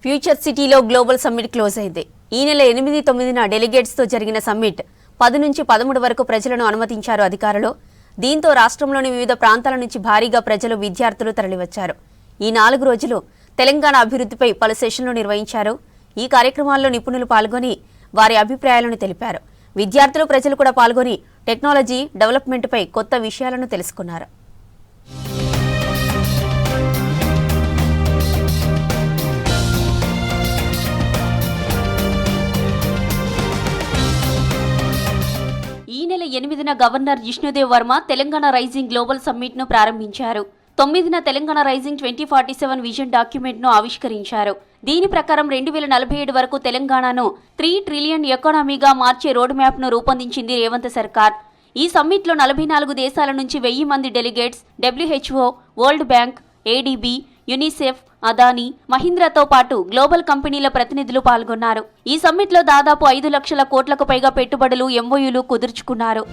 Future సిటీలో global summit close అయింది. ఈ నెల 8-9న డెలిగేట్స్తో జరిగిన సమ్మిట్ 10 నుంచి 13 వరకు ప్రజలను అనుమతించారు అధికారులు. దీంతో రాష్ట్రంలోని వివిధ ప్రాంతాల నుంచి భారీగా ప్రజలు, విద్యార్థులు తరలివచ్చారు. ఈ 4 రోజులు తెలంగాణ అభివృద్ధిపై పలు సెషన్లు నిర్వహించారు. ఈ కార్యక్రమాల్లో నిపుణులు పాల్గొని వారి అభిప్రాయాలను తెలిపారు. విద్యార్థులు, ప్రజలు కూడా పాల్గొని టెక్నాలజీ డెవలప్మెంట్పై కొత్త విషయాలను తెలుసుకున్నారు. ఈ నెల 8న governor Jishnudev Varma Telangana rising global summit ను ప్రారంభించారు. 9న తెలంగాణ రైజింగ్ 2047 విజన్ డాక్యుమెంట్ ను ఆవిష్కరించారు. దీని ప్రకారం 2047 వరకు తెలంగాణను 3 ట్రిలియన్ ఎకానమీగా మార్చే రోడ్ మ్యాప్ ను రూపొందించింది రేవంత్ సర్కార్. ఈ సమ్మిట్ లో 44 దేశాల నుంచి 1000 మంది delegates, WHO, world bank, ADB, UNICEF, Adani, మహీంద్రాతో పాటు గ్లోబల్ కంపెనీల ప్రతినిధులు పాల్గొన్నారు. ఈ సమ్మిట్ లో దాదాపు 5 లక్షల కోట్లకు పైగా పెట్టుబడులు, MOUలు కుదుర్చుకున్నారు.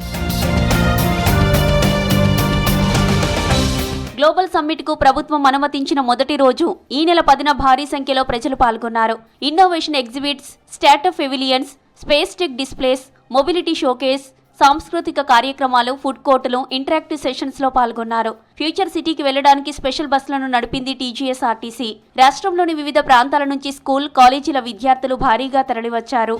గ్లోబల్ సమ్మిట్ కు ప్రభుత్వం అనుమతించిన మొదటి రోజు ఈ నెల 10న భారీ సంఖ్యలో ప్రజలు పాల్గొన్నారు. Innovation exhibits, startup pavilions, space tech displays, mobility showcase, సాంస్కృతిక కార్యక్రమాలు, ఫుడ్ కోర్టులు, ఇంటరాక్టివ్ సెషన్స్ లో పాల్గొన్నారు. ఫ్యూచర్ సిటీకి వెళ్లడానికి స్పెషల్ బస్సులను నడిపింది TGSRTC. రాష్ట్రంలోని వివిధ ప్రాంతాల నుంచి స్కూల్, కాలేజీల విద్యార్థులు భారీగా తరలివచ్చారు.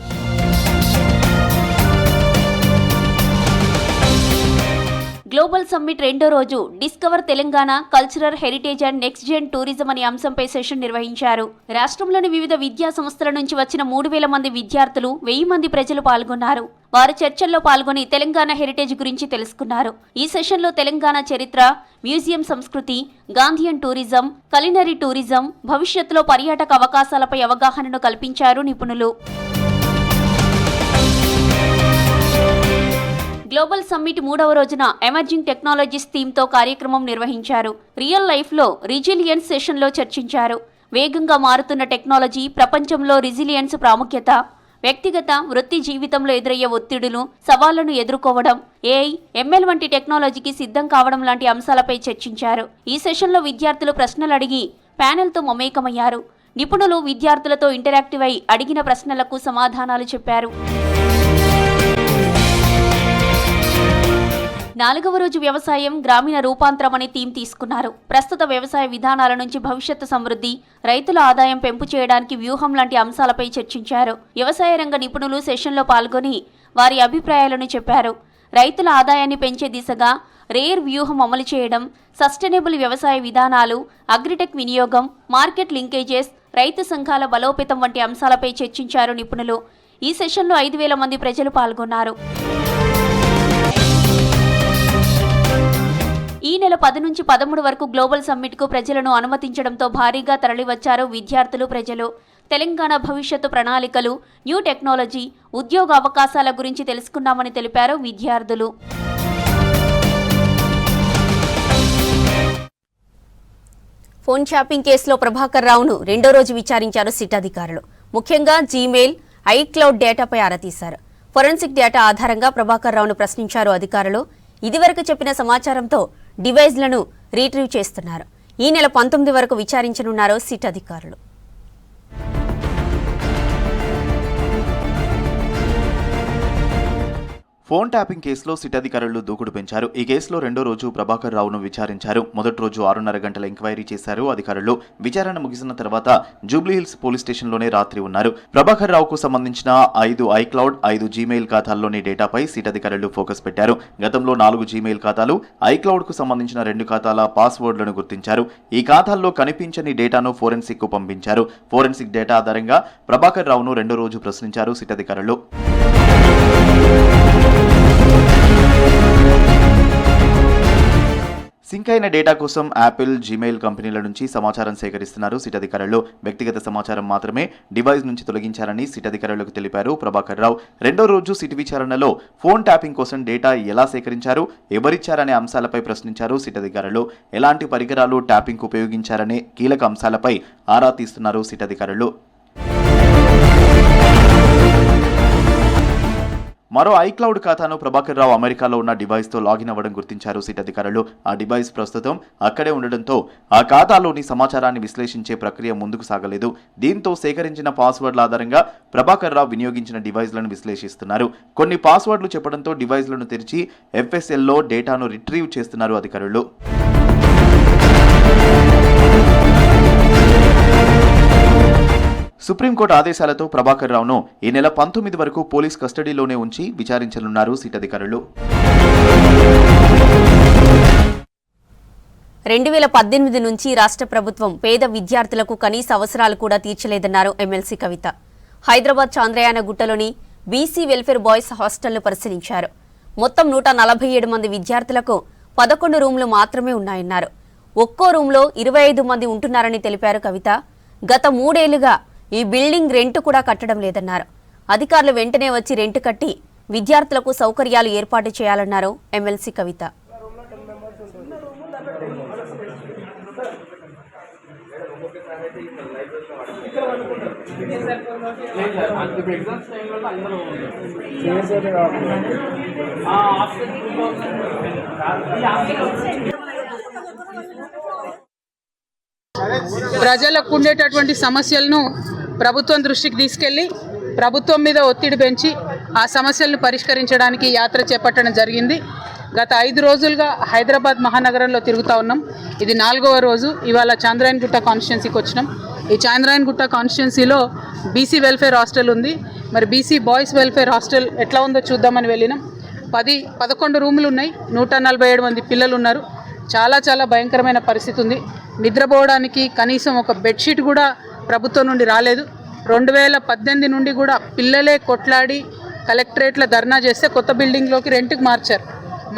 గ్లోబల్ సమ్మిట్ రెండో రోజు discover Telangana, cultural heritage and next gen tourism అనే అంశంపై సెషన్ నిర్వహించారు. రాష్ట్రంలోని వివిధ విద్యా సంస్థల నుంచి వచ్చిన 3000 మంది విద్యార్థులు, 1000 మంది ప్రజలు పాల్గొన్నారు. వారు చర్చల్లో పాల్గొని తెలంగాణ హెరిటేజ్ గురించి తెలుసుకున్నారు. ఈ సెషన్లో తెలంగాణ చరిత్ర, మ్యూజియం సంస్కృతి, గాంధీయన్ టూరిజం, కలినరీ టూరిజం, భవిష్యత్తులో పర్యాటక అవకాశాలపై అవగాహనను కల్పించారు నిపుణులు. గ్లోబల్ సమ్మిట్ 3వ రోజున ఎమర్జింగ్ టెక్నాలజీస్ థీమ్తో కార్యక్రమం నిర్వహించారు. రియల్ లైఫ్లో రిజిలియన్స్ సెషన్లో చర్చించారు. వేగంగా మారుతున్న టెక్నాలజీ, ప్రపంచంలో రిజిలియన్స్ ప్రాముఖ్యత, వ్యక్తిగత, వృత్తి జీవితంలో ఎదురయ్యే ఒత్తిడులు, సవాళ్లను ఎదుర్కోవడం, AI, ML వంటి టెక్నాలజీకి సిద్ధం కావడం లాంటి అంశాలపై చర్చించారు. ఈ సెషన్లో విద్యార్థులు ప్రశ్నలు అడిగి ప్యానెల్తో మమేకమయ్యారు. నిపుణులు విద్యార్థులతో ఇంటరాక్టివ్ అయి అడిగిన ప్రశ్నలకు సమాధానాలు చెప్పారు. 4వ రోజు వ్యవసాయం, గ్రామీణ రూపాంతరం అనే థీమ్ తీసుకున్నారు. ప్రస్తుత వ్యవసాయ విధానాల నుంచి భవిష్యత్తు సమృద్ధి, రైతుల ఆదాయం పెంపు చేయడానికి వ్యూహం లాంటి అంశాలపై చర్చించారు. వ్యవసాయ రంగ నిపుణులు సెషన్లో పాల్గొని వారి అభిప్రాయాలను చెప్పారు. రైతుల ఆదాయాన్ని పెంచే దిశగా రేర్ వ్యూహం అమలు చేయడం, సస్టైనబుల్ వ్యవసాయ విధానాలు, అగ్రిటెక్ వినియోగం, మార్కెట్ లింకేజెస్, రైతు సంఘాల బలోపేతం వంటి అంశాలపై చర్చించారు నిపుణులు. ఈ సెషన్లో 5000 మంది ప్రజలు పాల్గొన్నారు. ఈ నెల 10 నుంచి 13 వరకు గ్లోబల్ సమ్మిట్కు ప్రజలను అనుమతించడంతో భారీగా తరలివచ్చారు విద్యార్థులు, ప్రజలు. తెలంగాణ భవిష్యత్తు ప్రణాళికలు, న్యూ టెక్నాలజీ, ఉద్యోగ అవకాశాల గురించి తెలుసుకున్నామని తెలిపారు విద్యార్థులు. ఫోన్ షాపింగ్ కేసులో ప్రభాకర్ రావును రెండో రోజు విచారించారు సిట్ అధికారులు. ముఖ్యంగా జీమెయిల్, iCloud డేటాపై ఆరా తీశారు. ఫోరెన్సిక్ డేటా ఆధారంగా ప్రభాకర్ రావును ప్రశ్నించారు అధికారులు. ఇదివరకు చెప్పిన సమాచారంతో డివైజ్లను రీట్రీవ్ చేస్తున్నారు. ఈ నెల 19 వరకు విచారించనున్నారు సిట్ అధికారులు. ఫోన్ ట్యాపింగ్ కేసులో సిట్ అధికారులు దూకుడు పెంచారు. ఈ కేసులో రెండో రోజు ప్రభాకర్ రావును విచారించారు. మొదటి రోజు 6:30 గంటల ఎంక్వైరీ చేశారు అధికారులు. విచారణ ముగిసిన తర్వాత జూబ్లీహిల్స్ పోలీస్ స్టేషన్లోనే రాత్రి ఉన్నారు. ప్రభాకర్ రావుకు సంబంధించిన 5 iCloud, 5 జీమెయిల్ ఖాతాల్లోని డేటాపై సిట్ అధికారులు ఫోకస్ పెట్టారు. గతంలో 4 జీమెయిల్ ఖాతాలు, iCloud కు సంబంధించిన 2 ఖాతాల పాస్వర్డ్లను గుర్తించారు. ఈ ఖాతాల్లో కనిపించని డేటాను ఫోరెన్సిక్ కు పంపించారు. ఫోరెన్సిక్ డేటా ఆధారంగా ప్రభాకర్ రావును రెండో రోజు ప్రశ్నించారు సిట్ అధికారులు. సింక్ అయిన డేటా కోసం యాపిల్, జీమెయిల్ కంపెనీల నుంచి సమాచారం సేకరిస్తున్నారు సిట్ అధికారులు. వ్యక్తిగత సమాచారం మాత్రమే డివైస్ నుంచి తొలగించారని సిట్ అధికారులకు తెలిపారు ప్రభాకర్ రావు. రెండో రోజు సిట్ విచారణలో ఫోన్ ట్యాపింగ్ కోసం డేటా ఎలా సేకరించారు, ఎవరిచ్చారనే అంశాలపై ప్రశ్నించారు సిట్ అధికారులు. ఎలాంటి పరికరాలు ట్యాపింగ్ ఉపయోగించారనే కీలక అంశాలపై ఆరా తీస్తున్నారు సిట్ అధికారులు. మరో ఐక్లౌడ్ ఖాతాను ప్రభాకర్ రావు అమెరికాలో ఉన్న డివైస్తో లాగిన్ అవ్వడం గుర్తించారు సిట్ అధికారులు. ఆ డివైస్ ప్రస్తుతం అక్కడే ఉండడంతో ఆ ఖాతాలోని సమాచారాన్ని విశ్లేషించే ప్రక్రియ ముందుకు సాగలేదు. దీంతో సేకరించిన పాస్వర్డ్ల ఆధారంగా ప్రభాకర్ రావు వినియోగించిన డివైస్లను విశ్లేషిస్తున్నారు. కొన్ని పాస్వర్డ్లు చెప్పడంతో డివైస్లను తెరిచి FSLలో డేటాను రిట్రీవ్ చేస్తున్నారు అధికారులు. సుప్రీంకోర్టు ఆదేశాలతో ప్రభాకర్ రావును ఈ నెల 19 వరకు పోలీస్ కస్టడీలోనే ఉంచి విచారించనున్నారు సిట్ అధికారులు. 2018 నుంచి రాష్ట్ర ప్రభుత్వం పేద విద్యార్థులకు కనీస అవసరాలు కూడా తీర్చలేదన్నారు ఎమ్మెల్సీ కవిత. హైదరాబాద్ చాంద్రయాన గుట్టలోని బీసీ వెల్ఫేర్ బాయ్స్ హాస్టల్ను పరిశీలించారు. మొత్తం 147 మంది విద్యార్థులకు 11 రూమ్లు మాత్రమే ఉన్నాయన్నారు. ఒక్కో రూమ్లో 25 మంది ఉంటున్నారని తెలిపారు కవిత. గత 3 ఏళ్లుగా ఈ బిల్డింగ్ రెంట్ కూడా కట్టడం లేదన్నారు. అధికారులు వెంటనే వచ్చి రెంట్ కట్టి విద్యార్థులకు సౌకర్యాలు ఏర్పాటు చేయాలన్నారు ఎమ్మెల్సీ కవిత. ప్రజలకు ఉండేటటువంటి సమస్యలను ప్రభుత్వం దృష్టికి తీసుకెళ్లి ప్రభుత్వం మీద ఒత్తిడి పెంచి ఆ సమస్యలను పరిష్కరించడానికి యాత్ర చేపట్టడం జరిగింది. గత 5 రోజులుగా హైదరాబాద్ మహానగరంలో తిరుగుతూ ఉన్నాం. ఇది 4వ రోజు. ఇవాళ చాంద్రాయణగుట్ట కాన్స్టిట్యున్సీకి వచ్చినాం. ఈ చాంద్రాయణగుట్ట కాన్స్టిట్యున్సీలో బీసీ వెల్ఫేర్ హాస్టల్ ఉంది. మరి బీసీ బాయ్స్ వెల్ఫేర్ హాస్టల్ ఎట్లా ఉందో చూద్దామని వెళ్ళినాం. 11 రూములు ఉన్నాయి. 147 మంది పిల్లలు ఉన్నారు. చాలా చాలా భయంకరమైన పరిస్థితి ఉంది. నిద్రపోవడానికి కనీసం ఒక బెడ్షీట్ కూడా ప్రభుత్వం నుండి రాలేదు. 2018 నుండి కూడా పిల్లలే కొట్లాడి కలెక్టరేట్లో ధర్నా చేస్తే కొత్త బిల్డింగ్లోకి రెంట్కి మార్చారు.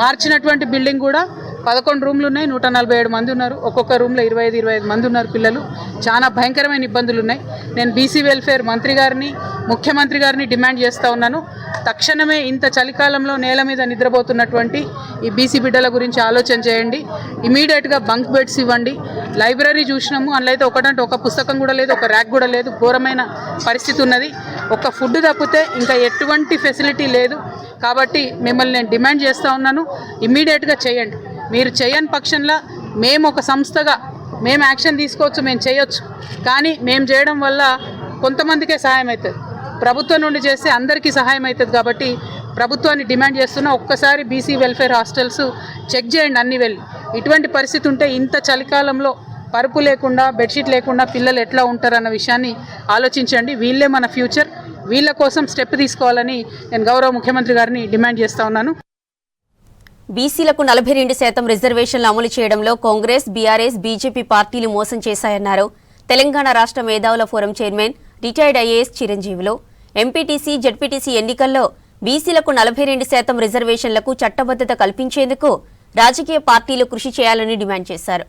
మార్చినటువంటి బిల్డింగ్ కూడా 11 రూమ్లు ఉన్నాయి. 147 మంది ఉన్నారు. ఒక్కొక్క రూమ్లో 25 మంది ఉన్నారు పిల్లలు. చాలా భయంకరమైన ఇబ్బందులు ఉన్నాయి. నేను బీసీ వెల్ఫేర్ మంత్రి గారిని, ముఖ్యమంత్రి గారిని డిమాండ్ చేస్తూ ఉన్నాను. తక్షణమే ఇంత చలికాలంలో నేల మీద నిద్రపోతున్నటువంటి ఈ బీసీ బిడ్డల గురించి ఆలోచన చేయండి. ఇమీడియట్గా బంక్ బెడ్స్ ఇవ్వండి. లైబ్రరీ చూసినాము, అందులో అయితే ఒకటంటే ఒక పుస్తకం కూడా లేదు, ఒక ర్యాక్ కూడా లేదు. ఘోరమైన పరిస్థితి ఉన్నది. ఒక ఫుడ్ తప్పితే ఇంకా ఎటువంటి ఫెసిలిటీ లేదు. కాబట్టి మిమ్మల్ని నేను డిమాండ్ చేస్తూ ఉన్నాను, ఇమీడియట్గా చేయండి. మీరు చేయని పక్షంలో మేము ఒక సంస్థగా మేము యాక్షన్ తీసుకోవచ్చు, మేము చేయొచ్చు. కానీ మేము చేయడం వల్ల కొంతమందికే సహాయం అవుతుంది. ప్రభుత్వం నుండి చేస్తే అందరికీ సహాయం అవుతుంది. కాబట్టి ప్రభుత్వాన్ని డిమాండ్ చేస్తున్నా, ఒక్కసారి బీసీ వెల్ఫేర్ హాస్టల్స్ చెక్ చేయండి అన్ని వెళ్ళి. ఇటువంటి పరిస్థితి ఉంటే ఇంత చలికాలంలో పరుపు లేకుండా బెడ్షీట్ లేకుండా పిల్లలు ఎట్లా ఉంటారన్న విషయాన్ని ఆలోచించండి. వీళ్ళే మన ఫ్యూచర్. వీళ్ళ కోసం స్టెప్ తీసుకోవాలని నేను గౌరవ ముఖ్యమంత్రి గారిని డిమాండ్ చేస్తూ ఉన్నాను. బీసీలకు 42% రిజర్వేషన్లు అమలు చేయడంలో కాంగ్రెస్, బీఆర్ఎస్, బీజేపీ పార్టీలు మోసం చేశాయన్నారు తెలంగాణ రాష్ట్ర మేధావుల forum chairman retired IAS Chiranjeevulu. MPTC, ZPTC ఎన్నికల్లో బీసీలకు 42% రిజర్వేషన్లకు చట్టబద్ధత కల్పించేందుకు రాజకీయ పార్టీలు కృషి చేయాలని డిమాండ్ చేశారు.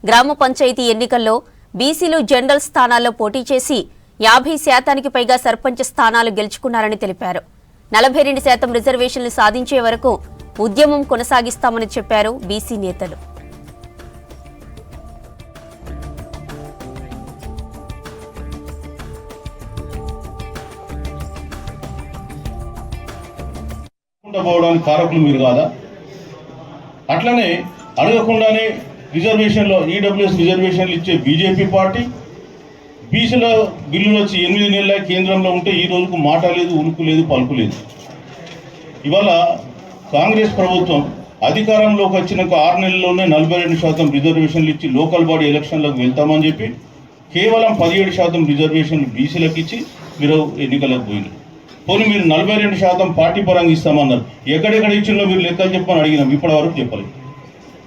గ్రామ పంచాయతీ ఎన్నికల్లో బీసీలు జనరల్ స్థానాల్లో పోటీ చేసి 50% పైగా సర్పంచ్ స్థానాలు గెలుచుకున్నారని తెలిపారు. 42% రిజర్వేషన్లు సాధించే వరకు ఉద్యమం కొనసాగిస్తామని చెప్పారు బీసీ నేతలు. పోవడానికి కారకులు మీరు కాదా? అట్లనే అడగకుండానే రిజర్వేషన్లో ఈడబ్ల్యూఎస్ రిజర్వేషన్లు ఇచ్చే బీజేపీ పార్టీ, బీసీల బిల్లులు వచ్చి 8 నెలల కేంద్రంలో ఉంటే ఈ రోజుకు మాట లేదు, ఉలుకు లేదు, పలుకు లేదు. ఇవాళ కాంగ్రెస్ ప్రభుత్వం అధికారంలోకి వచ్చినాక 6 నెలల్లోనే 42% రిజర్వేషన్లు ఇచ్చి లోకల్ బాడీ ఎలక్షన్లకు వెళ్తామని చెప్పి కేవలం 17% రిజర్వేషన్లు బీసీలకు ఇచ్చి మీరు ఎన్నికలకు పోయినారు. పోనీ మీరు 42% పార్టీ పరంగా ఇస్తామన్నారు. ఎక్కడెక్కడ ఇచ్చిందో మీరు లెక్కలు చెప్పని అడిగినాం, ఇప్పటి వరకు చెప్పలేదు.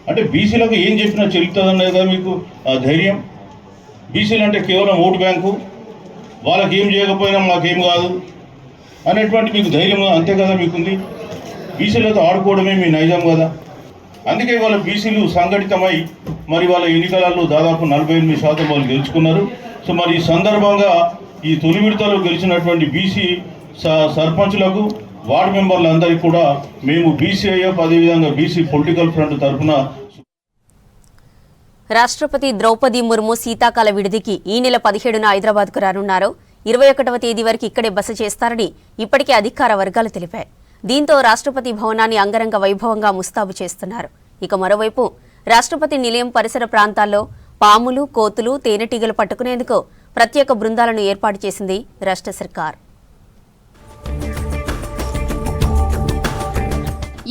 అంటే బీసీలకు ఏం చెప్పినా చెల్లుతుందన్నది కదా మీకు ధైర్యం. బీసీలు అంటే కేవలం ఓటు బ్యాంకు, వాళ్ళకి ఏం చేయకపోయినా మాకేం కాదు అనేటువంటి మీకు ధైర్యం అంతే కదా మీకుంది. బీసీలతో ఆడుకోవడమే మీ నైజం కదా. అందుకే వాళ్ళ బీసీలు సంఘటితమై మరి వాళ్ళ ఎన్నికలలో దాదాపు 48% వాళ్ళు గెలుచుకున్నారు. సో మరి ఈ సందర్భంగా ఈ తొలి విడతలో గెలిచినటువంటి బీసీ సర్పంచులకు, వార్డు మెంబర్లందరికీ కూడా మేము బీసీఐఎఫ్ అదేవిధంగా బీసీ పొలిటికల్ ఫ్రంట్ తరఫున రాష్ట్రపతి ద్రౌపది ముర్ము శీతాకాల విడిదికి ఈ నెల 17న హైదరాబాద్కు రానున్నారు. 21వ తేదీ వరకు ఇక్కడే బస చేస్తారని ఇప్పటికే అధికార వర్గాలు తెలిపాయి. దీంతో రాష్ట్రపతి భవనాన్ని అంగరంగ వైభవంగా ముస్తాబు చేస్తున్నారు. ఇక మరోవైపు రాష్ట్రపతి నిలయం పరిసర ప్రాంతాల్లో పాములు, కోతులు, తేనెటీగలు పట్టుకునేందుకు ప్రత్యేక బృందాలను ఏర్పాటు చేసింది రాష్ట్ర సర్కార్.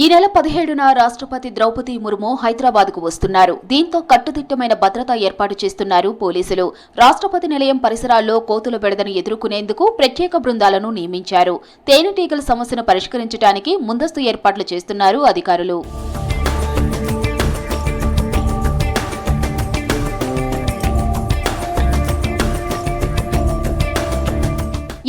ఈ నెల 17న రాష్ట్రపతి ద్రౌపది ముర్ము హైదరాబాద్కు వస్తున్నారు. దీంతో కట్టుదిట్టమైన భద్రత ఏర్పాటు చేస్తున్నారు పోలీసులు. రాష్ట్రపతి నిలయం పరిసరాల్లో కోతుల బెడదను ఎదుర్కొనేందుకు ప్రత్యేక బృందాలను నియమించారు. తేనెటీగల సమస్యను పరిష్కరించడానికి ముందస్తు ఏర్పాట్లు చేస్తున్నారు అధికారులు.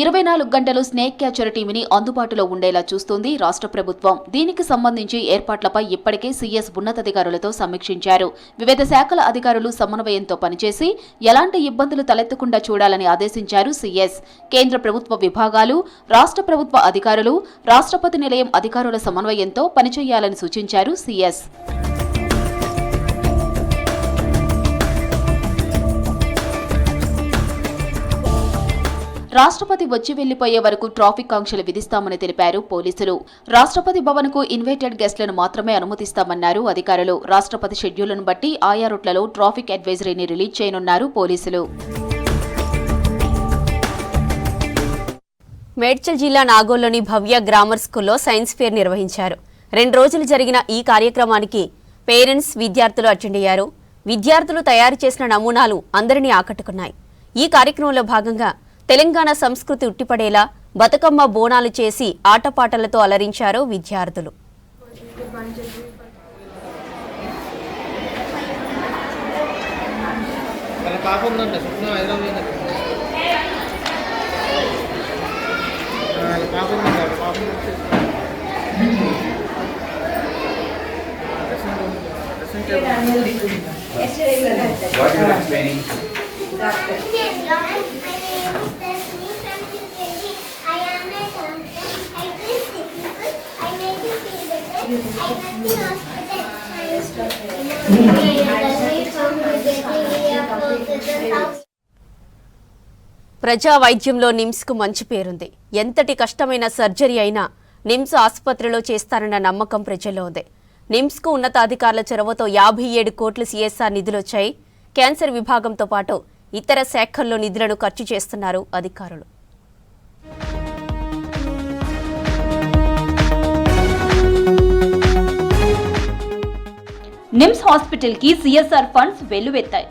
24 గంటలు స్నేక్ క్యాచర్ టీంని అందుబాటులో ఉండేలా చూస్తోంది రాష్ట్ర ప్రభుత్వం. దీనికి సంబంధించి ఏర్పాట్లపై ఇప్పటికే సీఎస్ ఉన్నతాధికారులతో సమీక్షించారు. వివిధ శాఖల అధికారులు సమన్వయంతో పనిచేసి ఎలాంటి ఇబ్బందులు తలెత్తకుండా చూడాలని ఆదేశించారు సీఎస్. కేంద్ర ప్రభుత్వ విభాగాలు, రాష్ట్ర ప్రభుత్వ అధికారులు, రాష్ట్రపతి నిలయం అధికారుల సమన్వయంతో పనిచేయాలని సూచించారు సీఎస్. రాష్ట్రపతి వచ్చి వెళ్లిపోయే వరకు ట్రాఫిక్ ఆంక్షలు విధిస్తామని తెలిపారు పోలీసులు. రాష్ట్రపతి భవన్కు ఇన్వైటెడ్ గెస్టులను మాత్రమే అనుమతిస్తామన్నారు అధికారులు. రాష్ట్రపతి షెడ్యూల్ను బట్టి ఆయా రూట్లలో ట్రాఫిక్ అడ్వైజరీని రిలీజ్ చేయనున్నారు పోలీసులు. మేడ్చల్ జిల్లా నాగోల్లోని భవ్య గ్రామర్ స్కూల్లో సైన్స్ ఫేర్ నిర్వహించారు. 2 రోజులు జరిగిన ఈ కార్యక్రమానికి పేరెంట్స్, విద్యార్థులు అటెండ్ అయ్యారు. విద్యార్థులు తయారు చేసిన నమూనాలు అందరినీ ఆకట్టుకున్నాయి. ఈ కార్యక్రమంలో భాగంగా తెలంగాణ సంస్కృతి ఉట్టిపడేలా బతుకమ్మ బోనాలు చేసి ఆటపాటలతో అలరించారు విద్యార్థులు. ప్రజా వైద్యంలో నిమ్స్కు మంచి పేరుంది. ఎంతటి కష్టమైన సర్జరీ అయినా నిమ్స్ ఆసుపత్రిలో చేస్తారన్న నమ్మకం ప్రజల్లో ఉంది. నిమ్స్కు ఉన్నతాధికారుల చొరవతో 57 కోట్ల సీఎస్ఆర్ నిధులొచ్చాయి. క్యాన్సర్ విభాగంతో పాటు ఇతర శాఖల్లో నిధులను ఖర్చు చేస్తున్నారు అధికారులు. నిమ్స్ హాస్పిటల్ కి సీఎస్ఆర్ ఫండ్స్ వెల్లువెత్తాయి.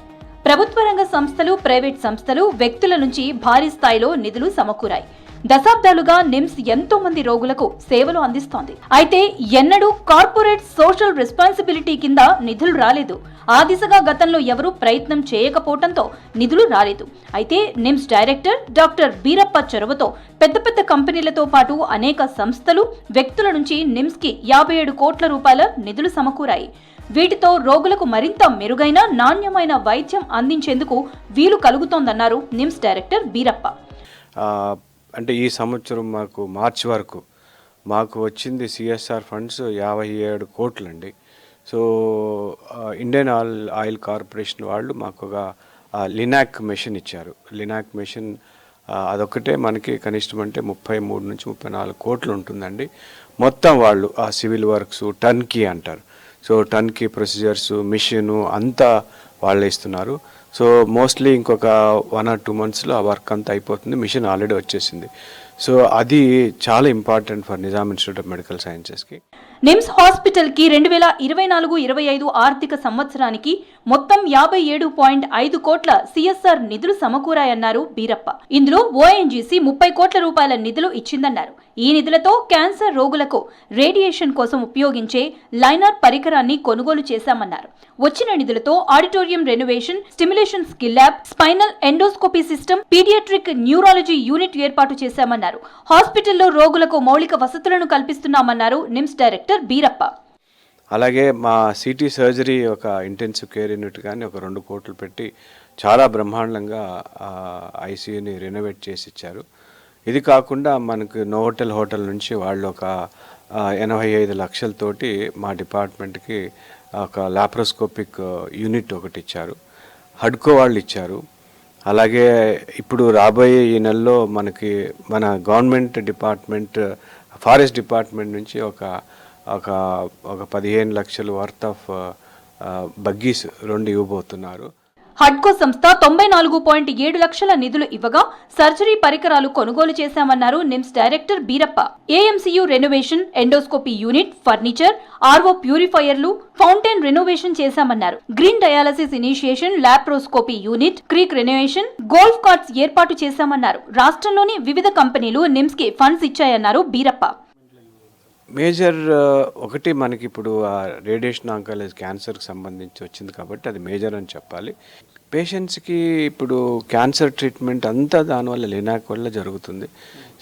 ప్రభుత్వ రంగ సంస్థలు, ప్రైవేట్ సంస్థలు, వ్యక్తుల నుంచి భారీ స్థాయిలో నిధులు సమకూరాయి. దశాబ్దాలుగా నిమ్స్ ఎంతో మంది రోగులకు సేవలు అందిస్తోంది. అయితే ఎన్నడూ కార్పొరేట్ సోషల్ రెస్పాన్సిబిలిటీ కింద నిధులు రాలేదు. ఆ దిశగా గతంలో ఎవరూ ప్రయత్నం చేయకపోవడంతో నిధులు రాలేదు. అయితే నిమ్స్ డైరెక్టర్ డాక్టర్ బీరప్ప చొరవతో పెద్ద పెద్ద కంపెనీలతో పాటు అనేక సంస్థలు, వ్యక్తుల నుంచి నిమ్స్ కి 57 కోట్ల రూపాయల నిధులు సమకూరాయి. వీటితో రోగులకు మరింత మెరుగైన, నాణ్యమైన వైద్యం అందించేందుకు వీలు కలుగుతోందన్నారు నిమ్స్ డైరెక్టర్ బీరప్ప. అంటే ఈ సంవత్సరం మాకు మార్చి వరకు మాకు వచ్చింది సిఎస్ఆర్ ఫండ్స్ 57 కోట్లండి. సో ఇండియన్ ఆయిల్ కార్పొరేషన్ వాళ్ళు మాకు ఒక లినాక్ మెషిన్ ఇచ్చారు. లినాక్ మెషిన్ అదొక్కటే మనకి కనిష్టం అంటే 33 నుంచి 34 కోట్లు ఉంటుందండి. మొత్తం వాళ్ళు ఆ సివిల్ వర్క్స్, టర్న్కీ అంటారు. సో టర్న్కీ ప్రొసీజర్స్, మిషను అంతా వాళ్ళే ఇస్తున్నారు. సో మోస్ట్లీ ఇంకొక 1 or 2 monthsలో ఆ వర్క్ అంతా అయిపోతుంది. మిషన్ ఆల్రెడీ వచ్చేసింది. సో అది చాలా important for Nizam institute of medical సైన్సెస్కి. నిమ్స్ హాస్పిటల్ కి 2024-25 ఆర్థిక సంవత్సరానికి మొత్తం 57.5 కోట్ల సిఎస్ఆర్ నిధులు సమకూరాయన్నారు బీరప్ప. ఇందులో ఓఎన్జీసీ 30 కోట్ల రూపాయల నిధులు ఇచ్చిందన్నారు. ఈ నిధులతో క్యాన్సర్ రోగులకు రేడియేషన్ కోసం ఉపయోగించే లైనర్ పరికరాన్ని కొనుగోలు చేశామన్నారు. వచ్చిన నిధులతో auditorium renovation, stimulation skill lab, spinal endoscopy system, paediatric neurology unit ఏర్పాటు చేశామన్నారు. హాస్పిటల్లో రోగులకు మౌలిక వసతులను కల్పిస్తున్నామన్నారు నిమ్స్ డైరెక్టర్ బీరప్ప. అలాగే మా సిటీ సర్జరీ ఒక ఇంటెన్సివ్ కేర్ యూనిట్ కానీ ఒక 2 కోట్లు పెట్టి చాలా బ్రహ్మాండంగా ఐసీయూని రెనోవేట్ చేసి ఇచ్చారు. ఇది కాకుండా మనకు నోవోటెల్ హోటల్ నుంచి వాళ్ళు ఒక 85 లక్షలతోటి మా డిపార్ట్మెంట్కి ఒక లాప్రోస్కోపిక్ యూనిట్ ఒకటి ఇచ్చారు. హడ్కో వాళ్ళు ఇచ్చారు. అలాగే ఇప్పుడు రాబోయే ఈ నెలలో మనకి మన గవర్నమెంట్ డిపార్ట్మెంట్ ఫారెస్ట్ డిపార్ట్మెంట్ నుంచి ఒక 15 లక్షల వర్త్ ఆఫ్ బగ్గీస్ 2 ఇవ్వబోతున్నారు. హడ్కో సంస్థ 94.7 లక్షల నిధులు ఇవ్వగా సర్జరీ పరికరాలు కొనుగోలు చేశామన్నారు NIMS director Beerappa. AMCU renovation, endoscopy unit, furniture, RO ప్యూరిఫైయర్లు, ఫౌంటైన్ రెనోవేషన్ చేశామన్నారు. Green dialysis initiation, laparoscopy unit, creek renovation, golf carts ఏర్పాటు చేశామన్నారు. రాష్ట్రంలోని వివిధ కంపెనీలు నిమ్స్ కి ఫండ్స్ ఇచ్చాయన్నారు బీరప్ప. మేజర్ ఒకటి మనకి ఇప్పుడు రేడియేషన్ ఆంకాలజీ క్యాన్సర్కి సంబంధించి వచ్చింది కాబట్టి అది మేజర్ అని చెప్పాలి. పేషెంట్స్కి ఇప్పుడు క్యాన్సర్ ట్రీట్మెంట్ అంతా దానివల్ల లినాక్ వల్ల జరుగుతుంది.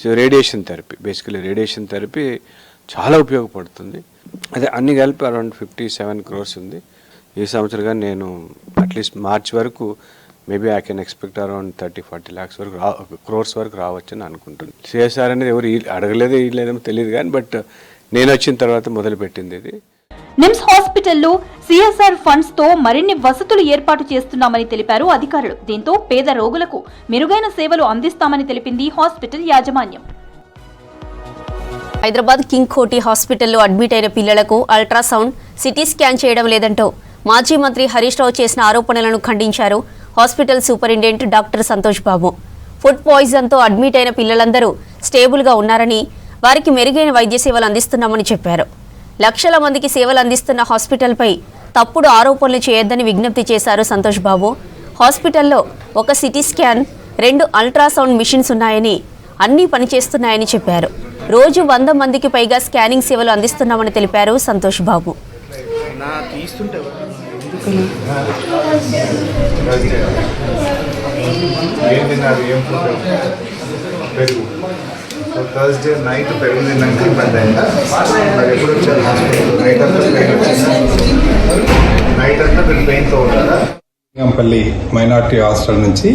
So radiation therapy, basically radiation therapy చాలా ఉపయోగపడుతుంది. అదే అన్ని కలిపి అరౌండ్ 57 crores ఉంది. ఈ సంవత్సరంగా నేను అట్లీస్ట్ మార్చ్ వరకు maybe I can expect around 30-40 lakhs వరకు క్రోర్స్ వరకు రావచ్చని అనుకుంటున్నాను. సిఎస్ఆర్ అనేది ఎవరు అడగలేదో ఇవ్వలేదేమో తెలియదు కానీ బట్ నేను వచ్చిన తర్వాత మొదలుపెట్టింది ఇది. నిమ్స్ హాస్పిటల్లో సిఎస్ఆర్ ఫండ్స్ తో మరిన్ని వసతులు ఏర్పాటు చేస్తున్నామని తెలిపారు అధికారులు. దీంతో పేద రోగులకు మెరుగైన సేవలు అందిస్తామని తెలిపింది హాస్పిటల్ యాజమాన్యం. హైదరాబాద్ కింగ్ కోటి హాస్పిటల్లో అడ్మిట్ అయిన పిల్లలకు అల్ట్రాసౌండ్, సిటీ స్కాన్ చేయడం లేదంటూ మాజీ మంత్రి హరీష్ రావు చేసిన ఆరోపణలను ఖండించారు hospital superintendent doctor Santosh Babu. Food పాయిజన్తో admit అయిన పిల్లలందరూ స్టేబుల్గా ఉన్నారని, వారికి మెరుగైన వైద్య సేవలు అందిస్తున్నామని చెప్పారు. లక్షల మందికి సేవలు అందిస్తున్న హాస్పిటల్పై తప్పుడు ఆరోపణలు చేయొద్దని విజ్ఞప్తి చేశారు సంతోష్ బాబు. హాస్పిటల్లో ఒక సిటీ స్కాన్, 2 అల్ట్రాసౌండ్ మిషన్స్ ఉన్నాయని, అన్నీ పనిచేస్తున్నాయని చెప్పారు. రోజు 100 మందికి పైగా స్కానింగ్ సేవలు అందిస్తున్నామని తెలిపారు సంతోష్ బాబు. థర్స్డే నైట్ పెరుగు తిన్నాక ఇబ్బంది అయిందా? మరి ఎప్పుడు వచ్చారు హాస్పిటల్? నైట్ అంతా మీరు పెయిన్తో ఉన్నారా? లింగంపల్లి మైనార్టీ హాస్టల్ నుంచి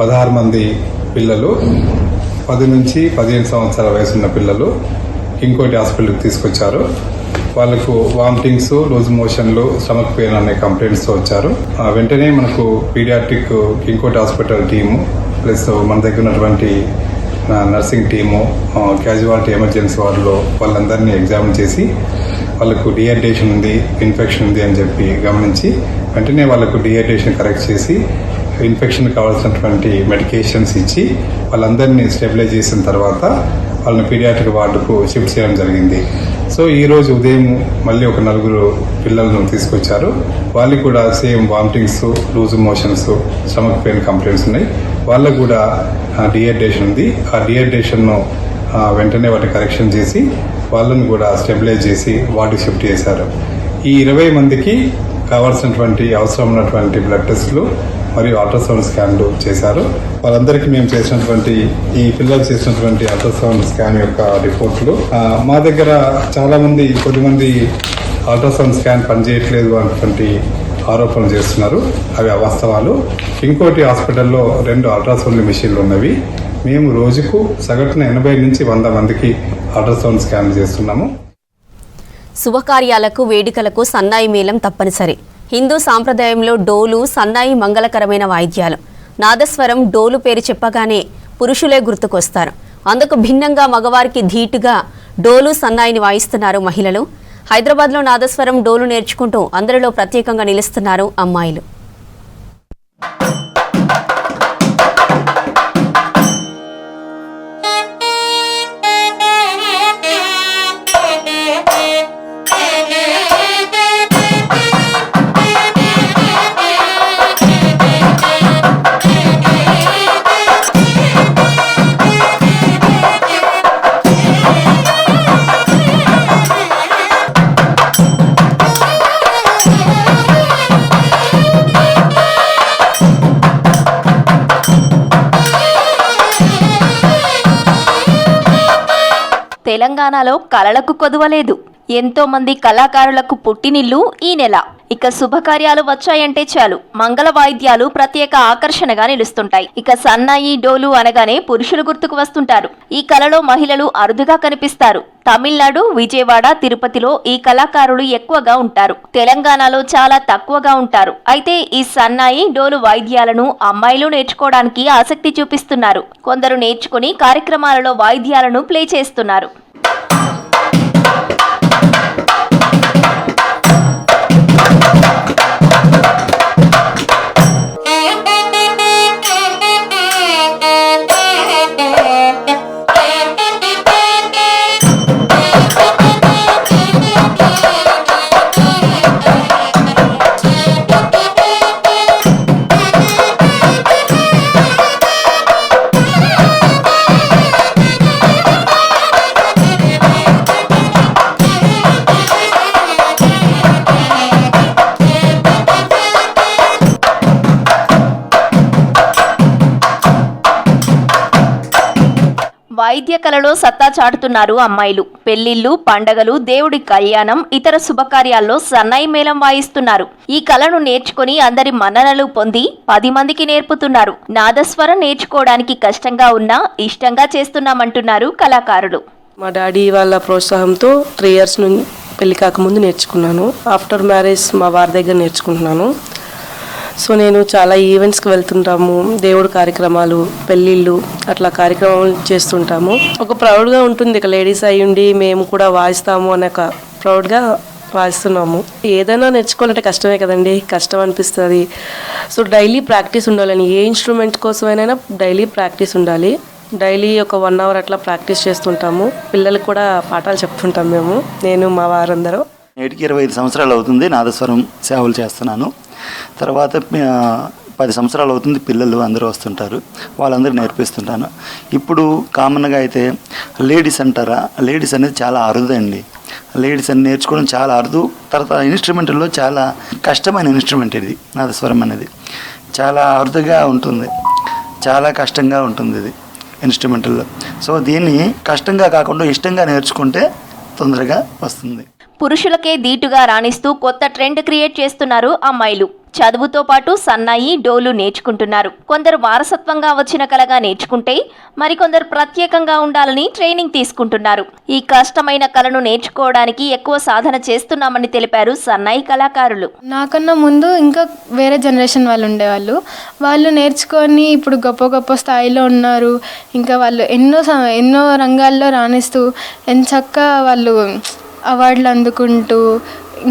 16 మంది పిల్లలు, 10 నుంచి 15 సంవత్సరాల వయసున్న పిల్లలు కింగ్కోటి హాస్పిటల్కి తీసుకొచ్చారు. వాళ్ళకు వామిటింగ్స్, లూజ్ మోషన్లు, స్టమక్ పెయిన్ అనే కంప్లైంట్స్తో వచ్చారు. వెంటనే మనకు paediatric King Koti hospital team plus మన దగ్గర ఉన్నటువంటి నర్సింగ్ టీము, క్యాజువాలిటీ ఎమర్జెన్సీ వార్డులో వాళ్ళందరినీ ఎగ్జామిన్ చేసి వాళ్ళకు డిహైడ్రేషన్ ఉంది, ఇన్ఫెక్షన్ ఉంది అని చెప్పి గమనించి వెంటనే వాళ్ళకు డిహైడ్రేషన్ కరెక్ట్ చేసి ఇన్ఫెక్షన్ కావాల్సినటువంటి మెడికేషన్స్ ఇచ్చి వాళ్ళందరినీ స్టెబిలైజ్ చేసిన తర్వాత వాళ్ళని పీడియాట్రిక్ వార్డుకు షిఫ్ట్ చేయడం జరిగింది. సో ఈరోజు ఉదయం మళ్ళీ ఒక 4 పిల్లలను తీసుకొచ్చారు. వాళ్ళకి కూడా same vomitings, loose motions, stomach pain complaints ఉన్నాయి. వాళ్ళకు కూడా డిహైడ్రేషన్ ఉంది. ఆ డిహైడ్రేషన్ను వెంటనే వాటి కరెక్షన్ చేసి వాళ్ళను కూడా స్టెబిలైజ్ చేసి వాటికి షిఫ్ట్ చేశారు. ఈ 20 మందికి కావాల్సినటువంటి అవసరం ఉన్నటువంటి బ్లడ్ టెస్టులు మరియు అల్ట్రాసౌండ్ స్కాన్లు చేశారు. వాళ్ళందరికీ మేము చేసినటువంటి ఈ పిల్లలు చేసినటువంటి అల్ట్రాసౌండ్ స్కాన్ యొక్క రిపోర్ట్లు మా దగ్గర కొద్దిమంది అల్ట్రాసౌండ్ స్కాన్ పనిచేయట్లేదు అన్నటువంటి ఆరోపణలు చేస్తున్నారు. అవి అవాస్తవాలు. కింగ్కోటి హాస్పిటల్లో 2 అల్ట్రాసౌండ్ మిషన్లు ఉన్నవి. మేము రోజుకు సగటున 80 నుంచి 100 మందికి అల్ట్రాసౌండ్ స్కాన్ చేస్తున్నాము. శుభకార్యాలకు, వేడుకలకు సన్నాయి మేళం తప్పనిసరి. హిందూ సాంప్రదాయంలో డోలు, సన్నాయి మంగళకరమైన వాయిద్యాలు. నాదస్వరం, డోలు పేరు చెప్పగానే పురుషులే గుర్తుకొస్తారు. అందుకు భిన్నంగా మగవారికి ధీటుగా డోలు, సన్నాయిని వాయిస్తున్నారు మహిళలు. హైదరాబాద్లో నాదస్వరం, డోలు నేర్చుకుంటూ అందరిలో ప్రత్యేకంగా నిలుస్తున్నారు అమ్మాయిలు. తెలంగాణలో కళలకు కొదువలేదు. ఎంతో మంది కళాకారులకు పుట్టినిల్లు ఈ నెల. ఇక శుభకార్యాలు వచ్చాయంటే చాలు మంగళ వాయిద్యాలు ప్రత్యేక ఆకర్షణగా నిలుస్తుంటాయి. ఇక సన్నాయి, డోలు అనగానే పురుషులు గుర్తుకు వస్తుంటారు. ఈ కళలో మహిళలు అరుదుగా కనిపిస్తారు. తమిళనాడు, విజయవాడ, తిరుపతిలో ఈ కళాకారులు ఎక్కువగా ఉంటారు. తెలంగాణలో చాలా తక్కువగా ఉంటారు. అయితే ఈ సన్నాయి, డోలు వాయిద్యాలను అమ్మాయిలు నేర్చుకోవడానికి ఆసక్తి చూపిస్తున్నారు. కొందరు నేర్చుకుని కార్యక్రమాలలో వాయిద్యాలను ప్లే చేస్తున్నారు. వైద్య కళలో సత్తా చాటుతున్నారు అమ్మాయిలు. పెళ్లిళ్లు, పండగలు, దేవుడి కళ్యాణం, ఇతర శుభకార్యాల్లో సన్నాయి మేళం వాయిస్తున్నారు. ఈ కళను నేర్చుకుని అందరి మన్ననలు పొంది 10 మందికి నేర్పుతున్నారు. నాదస్వరం నేర్చుకోవడానికి కష్టంగా ఉన్నా ఇష్టంగా చేస్తున్నామంటున్నారు కళాకారులు. మా డాడీ వాళ్ళ ప్రోత్సాహంతో 3 ఇయర్స్ నుండి పెళ్లి కాకముందు నేర్చుకున్నాను. ఆఫ్టర్ మ్యారేజ్ మా వారి దగ్గర నేర్చుకుంటున్నాను. సో నేను చాలా ఈవెంట్స్కి వెళ్తుంటాము, దేవుడు కార్యక్రమాలు, పెళ్ళిళ్ళు అట్లా కార్యక్రమాలు చేస్తుంటాము. ఒక ప్రౌడ్గా ఉంటుంది, ఇక లేడీస్ అయ్యుండి మేము కూడా వాయిస్తాము అనే ఒక ప్రౌడ్గా వాయిస్తున్నాము. ఏదైనా నేర్చుకోవాలంటే కష్టమే కదండి, కష్టం అనిపిస్తుంది. సో డైలీ ప్రాక్టీస్ ఉండాలని, ఏ ఇన్స్ట్రుమెంట్ కోసమైనా డైలీ ప్రాక్టీస్ ఉండాలి. డైలీ ఒక 1 అవర్ అట్లా ప్రాక్టీస్ చేస్తుంటాము. పిల్లలకు కూడా పాఠాలు చెప్తుంటాం మేము, నేను మా వారందరూ. నేటికి 25 సంవత్సరాలు అవుతుంది నాదస్వరం సేవలు చేస్తున్నాను. తర్వాత 10 సంవత్సరాలు అవుతుంది పిల్లలు అందరూ వస్తుంటారు, వాళ్ళందరూ నేర్పిస్తుంటాను. ఇప్పుడు కామన్గా అయితే లేడీస్ అంటారా, లేడీస్ అనేది చాలా అరుదండి. లేడీస్ అని నేర్చుకోవడం చాలా అరుదు. తర్వాత ఇన్స్ట్రుమెంట్లో చాలా కష్టమైన ఇన్స్ట్రుమెంట్ ఇది నాదస్వరం అనేది. చాలా అరుదుగా ఉంటుంది, చాలా కష్టంగా ఉంటుంది ఇది ఇన్స్ట్రుమెంట్లో. సో దీన్ని కష్టంగా కాకుండా ఇష్టంగా నేర్చుకుంటే తొందరగా వస్తుంది. పురుషులకే దీటుగా రాణిస్తూ కొత్త ట్రెండ్ క్రియేట్ చేస్తున్నారు అమ్మాయిలు. చదువుతో పాటు సన్నాయి, డోలు నేర్చుకుంటున్నారు. కొందరు వారసత్వంగా వచ్చిన కళగా నేర్చుకుంటే మరికొందరు ప్రత్యేకంగా ఉండాలని ట్రైనింగ్ తీసుకుంటున్నారు. ఈ కష్టమైన కళను నేర్చుకోవడానికి ఎక్కువ సాధన చేస్తున్నామని తెలిపారు సన్నాయి కళాకారులు. నాకన్నా ముందు ఇంకా వేరే జనరేషన్ వాళ్ళు ఉండేవాళ్ళు. వాళ్ళు నేర్చుకొని ఇప్పుడు గొప్ప గొప్ప స్థాయిలో ఉన్నారు. ఇంకా వాళ్ళు ఎన్నో రంగాల్లో రాణిస్తూ ఎంచక్కా వాళ్ళు అవార్డులు అందుకుంటూ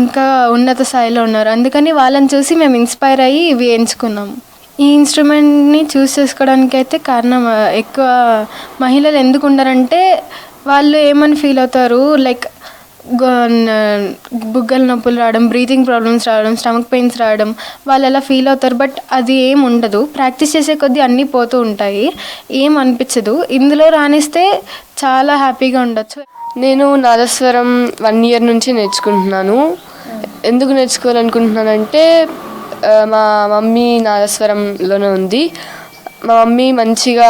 ఇంకా ఉన్నత స్థాయిలో ఉన్నారు. అందుకని వాళ్ళని చూసి మేము ఇన్స్పైర్ అయ్యి ఇవి ఎంచుకున్నాము. ఈ ఇన్స్ట్రుమెంట్ని చూస్ చేసుకోవడానికి అయితే కారణం, ఎక్కువ మహిళలు ఎందుకు ఉండరంటే వాళ్ళు ఏమని ఫీల్ అవుతారు, లైక్ బుగ్గల నొప్పులు రావడం, బ్రీతింగ్ ప్రాబ్లమ్స్ రావడం, స్టమక్ పెయిన్స్ రావడం, వాళ్ళు ఎలా ఫీల్ అవుతారు. బట్ అది ఏం ఉండదు. ప్రాక్టీస్ చేసే కొద్దీ అన్నీ పోతూ ఉంటాయి, ఏం అనిపించదు. ఇందులో రాణిస్తే చాలా హ్యాపీగా ఉండొచ్చు. నేను నాదస్వరం 1 ఇయర్ నుంచి నేర్చుకుంటున్నాను. ఎందుకు నేర్చుకోవాలనుకుంటున్నానంటే మా మమ్మీ నాదస్వరంలోనే ఉంది. మా మమ్మీ మంచిగా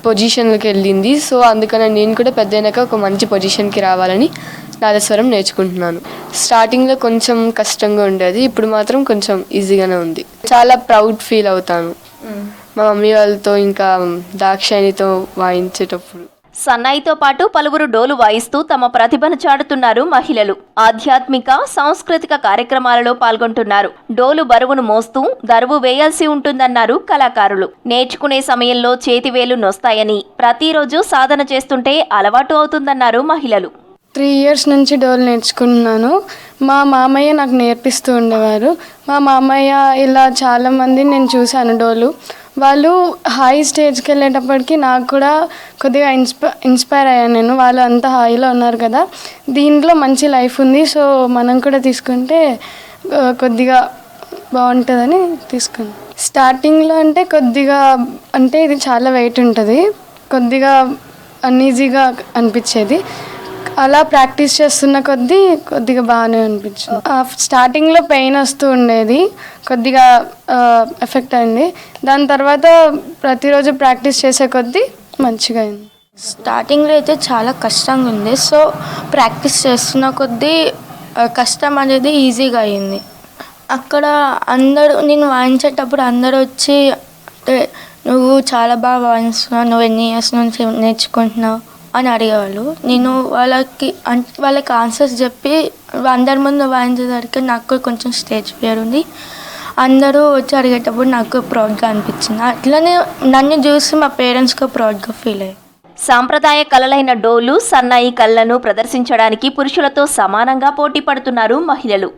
పొజిషన్లోకి వెళ్ళింది. సో అందుకని నేను కూడా పెద్దయినాక ఒక మంచి పొజిషన్కి రావాలని నాదస్వరం నేర్చుకుంటున్నాను. స్టార్టింగ్లో కొంచెం కష్టంగా ఉండేది, ఇప్పుడు మాత్రం కొంచెం ఈజీగానే ఉంది. చాలా ప్రౌడ్ ఫీల్ అవుతాను మా మమ్మీ వాళ్ళతో, ఇంకా దాక్షాయినితో వాయించేటప్పుడు. సన్నాయితో పాటు పలువురు డోలు వాయిస్తూ తమ ప్రతిభను చాటుతున్నారు మహిళలు. ఆధ్యాత్మిక, సాంస్కృతిక కార్యక్రమాలలో పాల్గొంటున్నారు. డోలు బరువును మోస్తూ దరువు వేయాల్సి ఉంటుందన్నారు కళాకారులు. నేర్చుకునే సమయంలో చేతివేలు నొస్తాయని, ప్రతిరోజు సాధన చేస్తుంటే అలవాటు అవుతుందన్నారు మహిళలు. 3 ఇయర్స్ నుంచి డోలు నేర్చుకుంటున్నాను. మా మామయ్య నాకు నేర్పిస్తూ ఉండేవారు. మా మామయ్య ఇలా చాలామంది నేను చూశాను డోలు. వాళ్ళు హై స్టేజ్కి వెళ్ళేటప్పటికి నాకు కూడా కొద్దిగా ఇన్స్పైర్ అయ్యాను నేను. వాళ్ళు అంత హాయిలో ఉన్నారు కదా, దీంట్లో మంచి లైఫ్ ఉంది, సో మనం కూడా తీసుకుంటే కొద్దిగా బాగుంటుందని తీసుకున్నాను. స్టార్టింగ్లో అంటే ఇది చాలా వెయిట్ ఉంటుంది, కొద్దిగా అన్ఈజీగా అనిపించేది. అలా ప్రాక్టీస్ చేస్తున్న కొద్దిగా బాగానే అనిపించింది. స్టార్టింగ్లో పెయిన్ వస్తూ ఉండేది, కొద్దిగా ఎఫెక్ట్ అయింది. దాని తర్వాత ప్రతిరోజు ప్రాక్టీస్ చేసే కొద్దీ మంచిగా అయింది. స్టార్టింగ్లో అయితే చాలా కష్టంగా ఉంది. సో ప్రాక్టీస్ చేస్తున్న కొద్దీ కష్టం అనేది ఈజీగా అయింది. అక్కడ నేను వాయించేటప్పుడు అందరూ వచ్చి, అంటే నువ్వు చాలా బాగా వాయిస్తున్నావు, నువ్వు ఎన్ని ఇయర్స్ నుంచి నేర్చుకుంటున్నావు అని అడిగేవాళ్ళు. నేను వాళ్ళకి ఆన్సర్స్ చెప్పి అందరి ముందు వాయించేసరికి నాకు కొంచెం స్టేజ్ ఫియర్ ఉంది. అందరూ వచ్చి అడిగేటప్పుడు నాకు ప్రౌడ్గా అనిపించింది. అట్లనే నన్ను చూసి మా పేరెంట్స్కి ప్రౌడ్గా ఫీల్ అయ్యారు. సాంప్రదాయ కళలైన డోలు, సన్నాయి కళలను ప్రదర్శించడానికి పురుషులతో సమానంగా పోటీ పడుతున్నారు మహిళలు.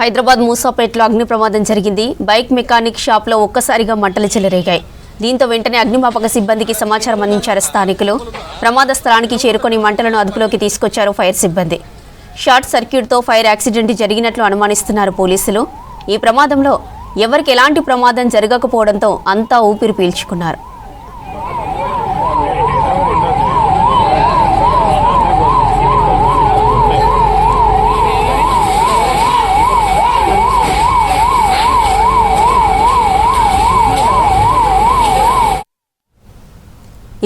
హైదరాబాద్ మూసాపేటలో అగ్ని ప్రమాదం జరిగింది. బైక్ మెకానిక్ షాప్లో ఒక్కసారిగా మంటలు చెలరేగాయి. దీంతో వెంటనే అగ్నిమాపక సిబ్బందికి సమాచారం అందించారు స్థానికులు. ప్రమాద స్థలానికి చేరుకొని మంటలను అదుపులోకి తీసుకొచ్చారు ఫైర్ సిబ్బంది. షార్ట్ సర్క్యూట్తో ఫైర్ యాక్సిడెంట్ జరిగినట్లు అనుమానిస్తున్నారు పోలీసులు. ఈ ప్రమాదంలో ఎవరికి ఎలాంటి ప్రమాదం జరగకపోవడంతో అంతా ఊపిరి పీల్చుకున్నారు.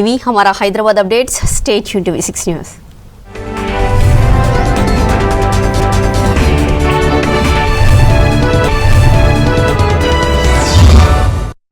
ఇవి Hamara Hyderabad updates. Stay tuned to V6 news.